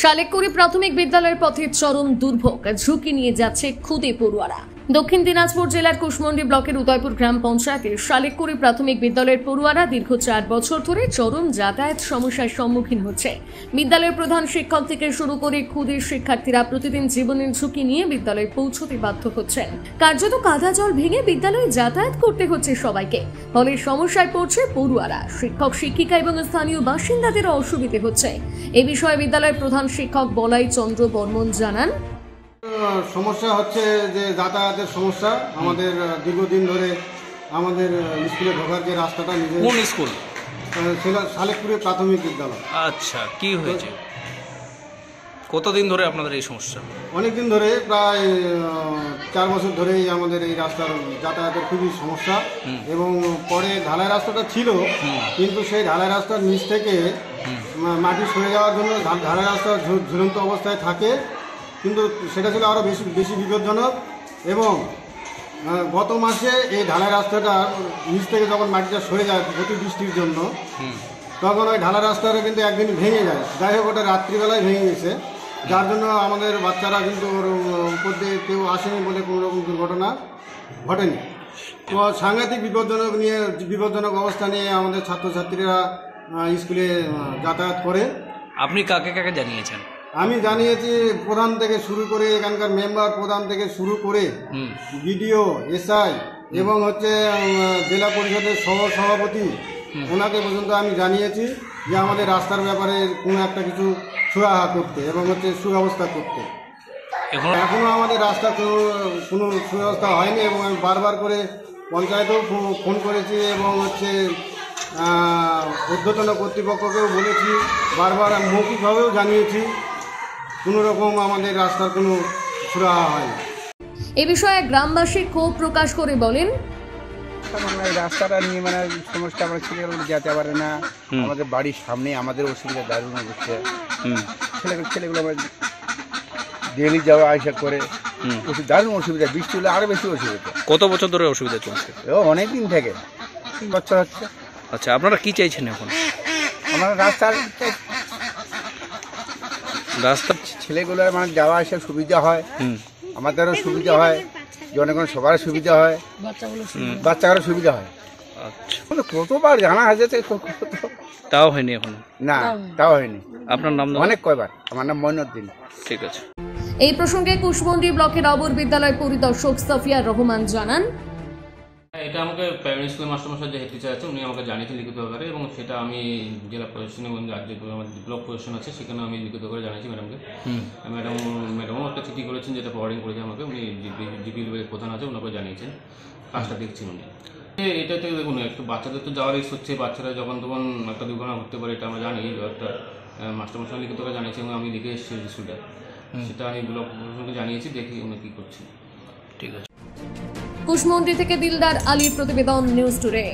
শালেককুড়ি প্রাথমিক বিদ্যালয়ের পথে চরম দুর্ভোগ, ঝুঁকি নিয়ে যাচ্ছে খুদে পড়ুয়ারা। দক্ষিণ দিনাজপুর জেলার কুশমন্ডি ব্লকের উদয়পুর গ্রাম পঞ্চায়েতের শালেককুড়ি প্রাথমিক বিদ্যালয়ের পড়ুয়ারা দীর্ঘ 4 বছর ধরে চরম যাতায়াত সমস্যার সম্মুখীন হচ্ছে। বিদ্যালয়ের প্রধান শিক্ষক থেকে শুরু করে খুদে শিক্ষার্থীরা প্রতিদিন জীবনের ঝুঁকি নিয়ে বিদ্যালয়ে পৌঁছতে বাধ্য হচ্ছেন। কার্যত কাদা জল ভেঙে বিদ্যালয়ে যাতায়াত করতে হচ্ছে সবাইকে, ফলে সমস্যায় পড়ছে পড়ুয়ারা, শিক্ষক শিক্ষিকা এবং স্থানীয় বাসিন্দাদেরও অসুবিধে হচ্ছে। এ বিষয়ে বিদ্যালয়ের প্রধান শিক্ষক বলাই চন্দ্র বর্মন জানান, সমস্যা হচ্ছে যে যাতায়াতের সমস্যা। আমাদের দীর্ঘদিন ধরে আমাদের স্কুলে ঢোকার যে রাস্তাটা, কোন স্কুল? শালেকপুরে প্রাথমিক বিদ্যালয়। আচ্ছা, কি হয়েছে? কতদিন ধরে আপনাদের এই সমস্যা? অনেকদিন ধরে, প্রায় 4 বছর ধরেই আমাদের এই রাস্তার যাতায়াতের খুবই সমস্যা। এবং পরে ঢালাই রাস্তাটা ছিল, কিন্তু সেই ঢালাই রাস্তার নিচ থেকে মাটি সরে যাওয়ার জন্য ঢালাই রাস্তা ঝুলন্ত অবস্থায় থাকে, কিন্তু সেটা ছিল আরও বেশি বিপজ্জনক। এবং গত মাসে এই ঢালাই রাস্তাটা নিচ থেকে যখন মাটিটা সরে যায় অতিবৃষ্টির জন্য, তখন ওই ঢালাই রাস্তাটা কিন্তু একদিন ভেঙে যায়। যাই হোক, ওটা রাত্রিবেলায় ভেঙে গেছে, যার জন্য আমাদের বাচ্চারা কিন্তু ওর উপর দিয়ে কেউ আসেনি বলে কোনো রকম দুর্ঘটনা ঘটেনি। তো সাংঘাতিক বিপজ্জনক অবস্থা নিয়ে আমাদের ছাত্রছাত্রীরা স্কুলে যাতায়াত করে। আপনি কাকে কাকে জানিয়েছেন? আমি জানিয়েছি প্রধান থেকে শুরু করে, এখানকার মেম্বার প্রধান থেকে শুরু করে বিডিও, এসআই এবং জেলা পরিষদের সভাপতি, ওনাকে পর্যন্ত আমি জানিয়েছি যে আমাদের রাস্তার ব্যাপারে কোনো একটা কিছু সুরাহা করতে এবং সুব্যবস্থা করতে। এখনও আমাদের রাস্তা কোনো সুব্যবস্থা হয়নি, এবং আমি বারবার করে পঞ্চায়েতেও ফোন করেছি এবং ঊর্ধ্বতন কর্তৃপক্ষকেও বলেছি, বারবার মৌখিকভাবেও জানিয়েছি, কোনো রকম আমাদের রাস্তার কোনো সুরাহা হয়নি। এ বিষয়ে গ্রামবাসী ক্ষোভ প্রকাশ করে বলেন, রাস্তাটা নিয়ে সমস্যা, আমরা ছেলেগুলো যেতে পারে না, আমাদের বাড়ির সামনে আমাদের অসুবিধা দারুণ হচ্ছে। ছেলেগুলো আমরা ডেলি যাওয়া আসা করে, দারুণ অসুবিধা, বৃষ্টি হলে আরো বেশি অসুবিধা। কত বছর ধরে অসুবিধা চলছে? অনেক দিন থেকে, 3 বছর হচ্ছে। আচ্ছা, আপনারা কি চাইছেন এখন? আমরা রাস্তা ছেলেগুলোর যাওয়া আসা সুবিধা হয়, আমাদেরও সুবিধা হয়, জনগণ সবার সুবিধা হয়, বাচ্চাদেরও সুবিধা হয়। আচ্ছা, কতবার জানা আছে, তাও হয়নি এখন? না, তাও হয়নি। আপনার নাম? অনেক কয়বার। আমার নাম মইনুদ্দিন। ঠিক আছে। এই প্রসঙ্গে কুশমন্ডি ব্লকের অবর বিদ্যালয় পরিদর্শক সাফিয়ার রহমান জানান, এটা আমাকে প্রাইমারি স্কুলের মাস্টারমশাই যে হেড টিচার আছে, উনি আমাকে জানিয়েছেন লিখিত আকারে, এবং সেটা আমি জেলা প্রশাসন এবং রাজ্য আমাদের ব্লক প্রশাসন আছে, সেখানে আমি লিখিত আকারে জানিয়েছি ম্যাডামকে। ম্যাডামও একটা চিঠি করেছেন, যেটা ফরওয়ার্ডিং করেছে আমাকে। উনি জিপি প্রধান আছে, ওনাকে জানিয়েছেন, কাজটা দেখছেন উনি। এটাতে দেখুন, একটু বাচ্চাদের তো যাওয়ার রিস্ক হচ্ছে, বাচ্চারা যখন তখন একটা দুর্ঘটনা ঘটতে পারে, এটা আমরা জানি। একটা মাস্টারমশাই লিখিত করে জানিয়েছি এবং আমি লিখে এসেছি রেজিস্টারটা, সেটা আমি ব্লক প্রশাসনকে জানিয়েছি, দেখি উনি কী করছেন। ঠিক আছে। কুশমন্ডি থেকে দিলদার আলীর প্রতিবেদন, নিউজ টুডে।